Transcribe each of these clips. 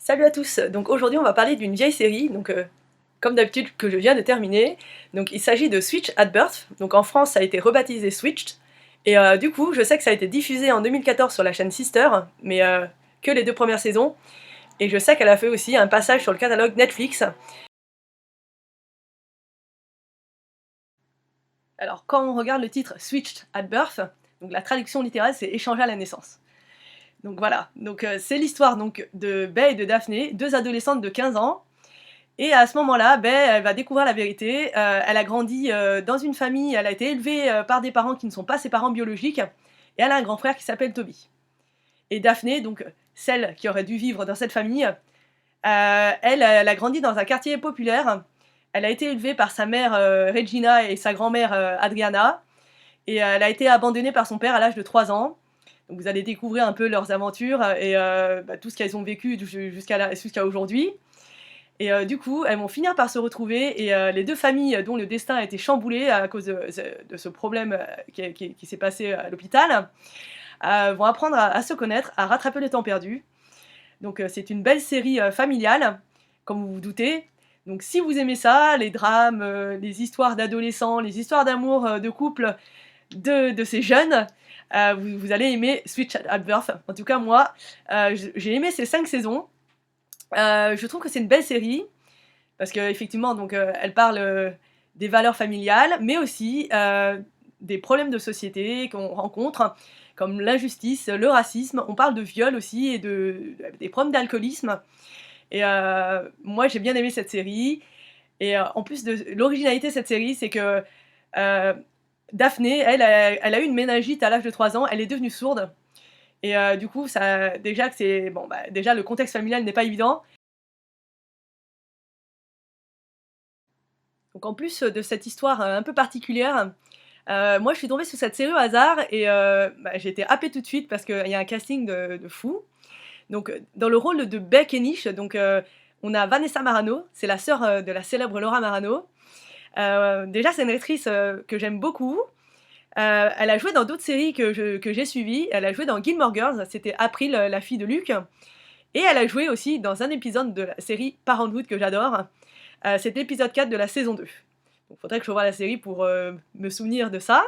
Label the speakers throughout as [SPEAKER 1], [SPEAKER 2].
[SPEAKER 1] Salut à tous, donc aujourd'hui on va parler d'une vieille série, comme d'habitude que je viens de terminer. Donc il s'agit de Switched at Birth, donc en France ça a été rebaptisé Switched, et du coup je sais que ça a été diffusé en 2014 sur la chaîne Sister, mais que les 2 premières saisons, et je sais qu'elle a fait aussi un passage sur le catalogue Netflix. Alors quand on regarde le titre Switched at Birth, donc la traduction littérale c'est échanger à la naissance. Donc voilà, c'est l'histoire donc de Bey et de Daphné, 2 adolescentes de 15 ans. Et à ce moment-là, elle va découvrir la vérité. Elle a grandi dans une famille, elle a été élevée par des parents qui ne sont pas ses parents biologiques, et elle a un grand frère qui s'appelle Toby. Et Daphné, donc celle qui aurait dû vivre dans cette famille, elle a grandi dans un quartier populaire. Elle a été élevée par sa mère Regina et sa grand-mère Adriana, et elle a été abandonnée par son père à l'âge de 3 ans. Donc vous allez découvrir un peu leurs aventures et tout ce qu'elles ont vécu jusqu'à aujourd'hui. Et du coup, elles vont finir par se retrouver, et les 2 familles dont le destin a été chamboulé à cause de ce problème qui s'est passé à l'hôpital, vont apprendre à se connaître, à rattraper le temps perdu. Donc c'est une belle série familiale, comme vous vous doutez. Donc si vous aimez ça, les drames, les histoires d'adolescents, les histoires d'amour, de couple de ces jeunes, vous allez aimer Switched at Birth. En tout cas moi, j'ai aimé ces 5 saisons. Je trouve que c'est une belle série, parce qu'effectivement, elle parle des valeurs familiales, mais aussi des problèmes de société qu'on rencontre, comme l'injustice, le racisme. On parle de viol aussi et des problèmes d'alcoolisme. Et moi, j'ai bien aimé cette série. Et en plus de l'originalité de cette série, c'est que euh, Daphné, elle a eu une méningite à l'âge de 3 ans, elle est devenue sourde. Et du coup, déjà que déjà le contexte familial n'est pas évident. Donc en plus de cette histoire un peu particulière, moi je suis tombée sur cette série au hasard, et j'ai été happée tout de suite parce qu'il y a un casting de fou. Donc dans le rôle de Beck et Niche, on a Vanessa Marano, c'est la sœur de la célèbre Laura Marano. Déjà c'est une actrice que j'aime beaucoup. Elle a joué dans d'autres séries que j'ai suivies. Elle a joué dans Gilmore Girls, c'était April, la fille de Luke. Et elle a joué aussi dans un épisode de la série Parenthood que j'adore. C'est l'épisode 4 de la saison 2. Donc faudrait que je revoie la série pour me souvenir de ça.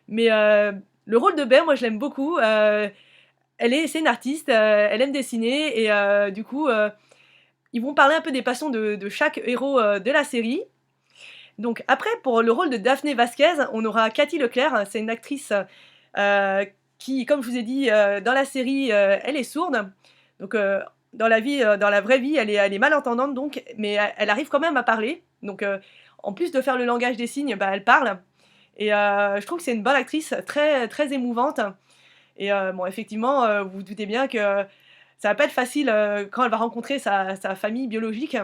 [SPEAKER 1] Mais le rôle de Belle, moi je l'aime beaucoup. C'est une artiste, elle aime dessiner, et du coup, ils vont parler un peu des passions de chaque héros de la série. Donc après, pour le rôle de Daphné Vasquez, on aura Cathy Leclerc. C'est une actrice qui, comme je vous ai dit, dans la série, elle est sourde. Donc dans la vraie vie, elle est malentendante, mais elle arrive quand même à parler. Donc en plus de faire le langage des signes, elle parle. Et je trouve que c'est une bonne actrice, très, très émouvante. Et bon, effectivement, vous vous doutez bien que ça va pas être facile quand elle va rencontrer sa famille biologique.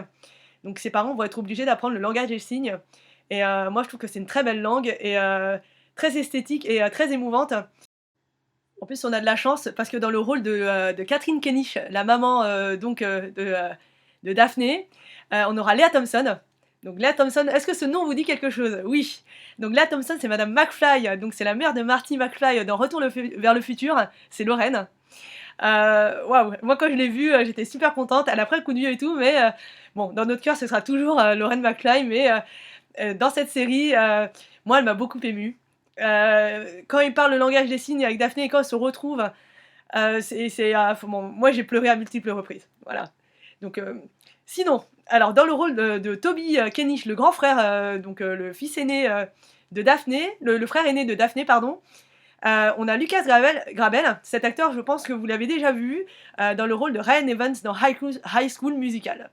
[SPEAKER 1] Donc ses parents vont être obligés d'apprendre le langage des signes. Et moi, je trouve que c'est une très belle langue, et très esthétique et très émouvante. En plus, on a de la chance parce que dans le rôle de Catherine Kenish, la maman de Daphné, on aura Lea Thompson. Donc Lea Thompson, est-ce que ce nom vous dit quelque chose? Oui. Donc Lea Thompson, c'est Madame McFly, donc c'est la mère de Marty McFly dans vers le futur, c'est Lorraine. Waouh, moi quand je l'ai vue, j'étais super contente. Elle a pris un coup de vieux et tout, mais bon, dans notre cœur, ce sera toujours Lorraine McFly, mais dans cette série, moi, elle m'a beaucoup émue. Quand il parle le langage des signes avec Daphné et quand ils se retrouvent, bon, moi j'ai pleuré à multiples reprises. Voilà. Donc, sinon, alors dans le rôle de Toby Kenish, le grand frère, le fils aîné de Daphné, le frère aîné de Daphné, pardon, on a Lucas Grabel. Cet acteur, je pense que vous l'avez déjà vu dans le rôle de Ryan Evans dans High School Musical.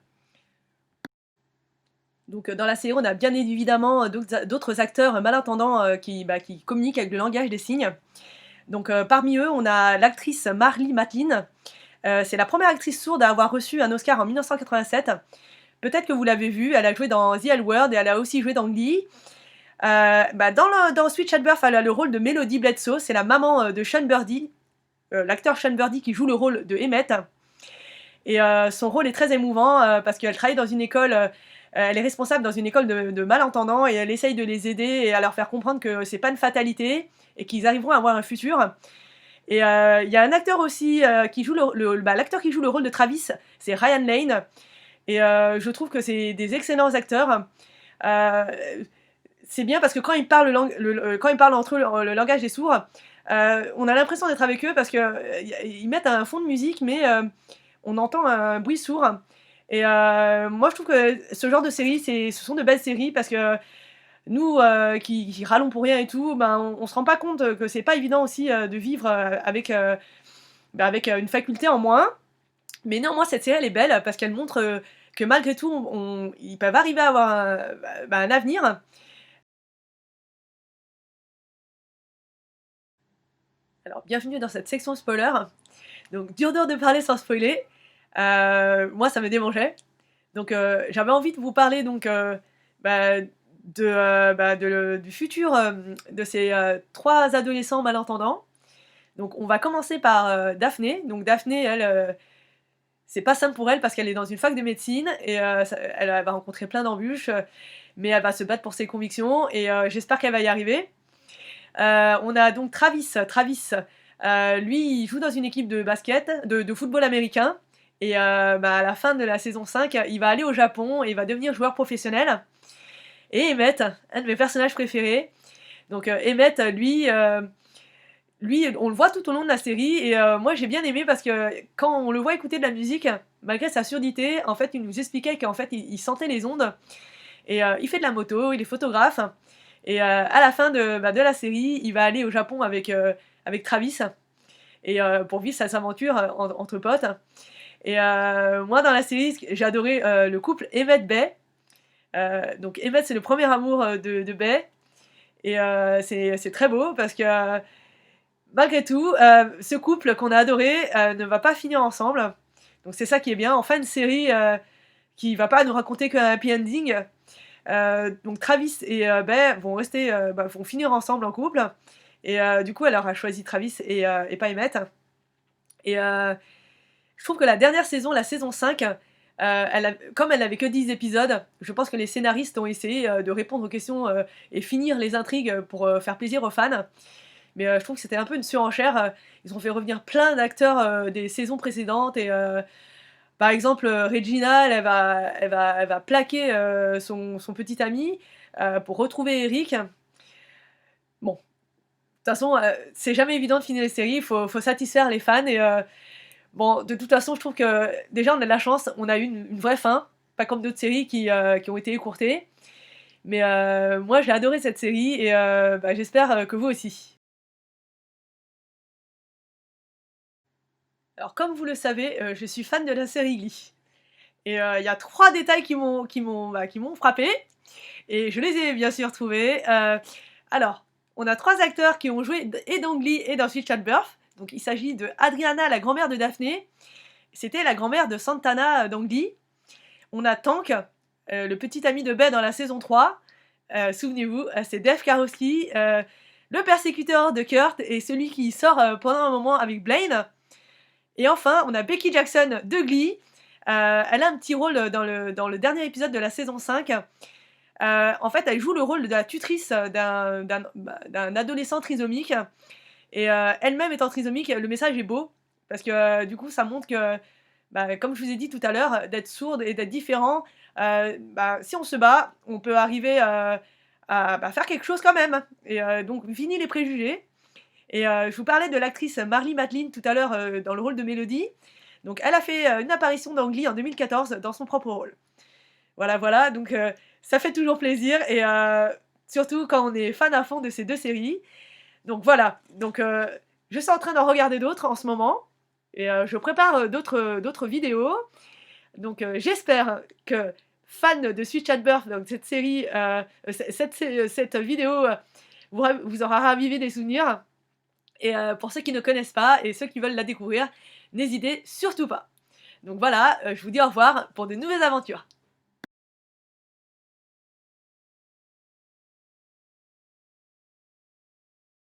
[SPEAKER 1] Donc dans la série, on a bien évidemment d'autres acteurs malentendants qui communiquent avec le langage des signes. Donc parmi eux, on a l'actrice Marlee Matlin. C'est la première actrice sourde à avoir reçu un Oscar en 1987. Peut-être que vous l'avez vue, elle a joué dans The L Word et elle a aussi joué dans Glee. Dans Switched at Birth, elle a le rôle de Melody Bledsoe, c'est la maman de Sean Birdie, l'acteur Sean Birdie qui joue le rôle de Emmett. Et son rôle est très émouvant parce qu'elle travaille dans une école, elle est responsable dans une école de malentendants, et elle essaye de les aider et à leur faire comprendre que c'est pas une fatalité et qu'ils arriveront à avoir un futur. Et il y a un acteur aussi qui joue l'acteur qui joue le rôle de Travis, c'est Ryan Lane. Et je trouve que c'est des excellents acteurs. Euh, c'est bien parce que quand ils parlent, quand ils parlent entre eux le langage des sourds, on a l'impression d'être avec eux parce qu'ils mettent un fond de musique, mais on entend un bruit sourd. Et moi, je trouve que ce genre de série, ce sont de belles séries parce que nous, qui râlons pour rien et tout, ben, on se rend pas compte que c'est pas évident aussi de vivre avec une faculté en moins. Mais néanmoins, cette série, elle est belle parce qu'elle montre que malgré tout, ils peuvent arriver à avoir un avenir. Alors, bienvenue dans cette section spoiler. Donc, dur de parler sans spoiler. Moi, ça me démangeait. Donc, j'avais envie de vous parler donc, bah, du futur de ces 3 adolescents malentendants. Donc, on va commencer par Daphné. Donc, Daphné, elle, c'est pas simple pour elle parce qu'elle est dans une fac de médecine et elle va rencontrer plein d'embûches, mais elle va se battre pour ses convictions et j'espère qu'elle va y arriver. On a donc Travis. Lui, il joue dans une équipe de basket, de football américain. Et à la fin de la saison 5, il va aller au Japon et il va devenir joueur professionnel. Et Emmett, un de mes personnages préférés. Donc Emmett, lui, on le voit tout au long de la série. Et moi, j'ai bien aimé parce que quand on le voit écouter de la musique, malgré sa surdité, en fait, il nous expliquait qu'en fait, il sentait les ondes. Et il fait de la moto, il est photographe. Et à la fin de la série, il va aller au Japon avec Travis. Et pour vivre sa aventure entre potes. Et moi, dans la série, j'ai adoré le couple Emmett-Bay. Donc Emmett, c'est le premier amour de Bay. Et c'est très beau parce que malgré tout, ce couple qu'on a adoré ne va pas finir ensemble. Donc c'est ça qui est bien. En fin de série, qui va pas nous raconter qu'un happy ending. Donc Travis et Bay vont finir ensemble en couple. Et du coup, elle aura choisi Travis et pas Emmett. Et je trouve que la dernière saison, la saison 5, comme elle n'avait que 10 épisodes, je pense que les scénaristes ont essayé de répondre aux questions et finir les intrigues pour faire plaisir aux fans. Mais je trouve que c'était un peu une surenchère. Ils ont fait revenir plein d'acteurs des saisons précédentes. Et par exemple, Regina, elle va plaquer son petit ami pour retrouver Eric. Bon, de toute façon, c'est jamais évident de finir les séries. Il faut satisfaire les fans. Et bon, de toute façon, je trouve que déjà on a de la chance, on a eu une vraie fin, pas comme d'autres séries qui ont été écourtées. Mais moi j'ai adoré cette série et j'espère que vous aussi. Alors comme vous le savez, je suis fan de la série Glee. Et il y a 3 détails qui m'ont frappée et je les ai bien sûr trouvés. Alors, on a 3 acteurs qui ont joué et dans Glee et dans Switch at Birth. Donc il s'agit de Adriana, la grand-mère de Daphné. C'était la grand-mère de Santana dans Glee. On a Tank, le petit ami de Bay dans la saison 3. Souvenez-vous, c'est Dave Karowski, le persécuteur de Kurt et celui qui sort pendant un moment avec Blaine. Et enfin, on a Becky Jackson de Glee. Elle a un petit rôle dans le dernier épisode de la saison 5. En fait, elle joue le rôle de la tutrice d'un adolescent trisomique. Et elle-même étant trisomique, le message est beau. Parce que du coup, ça montre que, comme je vous ai dit tout à l'heure, d'être sourde et d'être différent, si on se bat, on peut arriver à faire quelque chose quand même. Et donc, fini les préjugés. Et je vous parlais de l'actrice Marlee Matlin tout à l'heure dans le rôle de Mélodie. Donc, elle a fait une apparition dans Glee en 2014 dans son propre rôle. Voilà, donc ça fait toujours plaisir. Et surtout quand on est fan à fond de ces 2 séries. Donc voilà, donc je suis en train d'en regarder d'autres en ce moment. Et je prépare d'autres vidéos. Donc j'espère que fans de Switch at Birth, donc cette série, cette vidéo vous aura ravivé des souvenirs. Et pour ceux qui ne connaissent pas et ceux qui veulent la découvrir, n'hésitez surtout pas. Donc voilà, je vous dis au revoir pour de nouvelles aventures.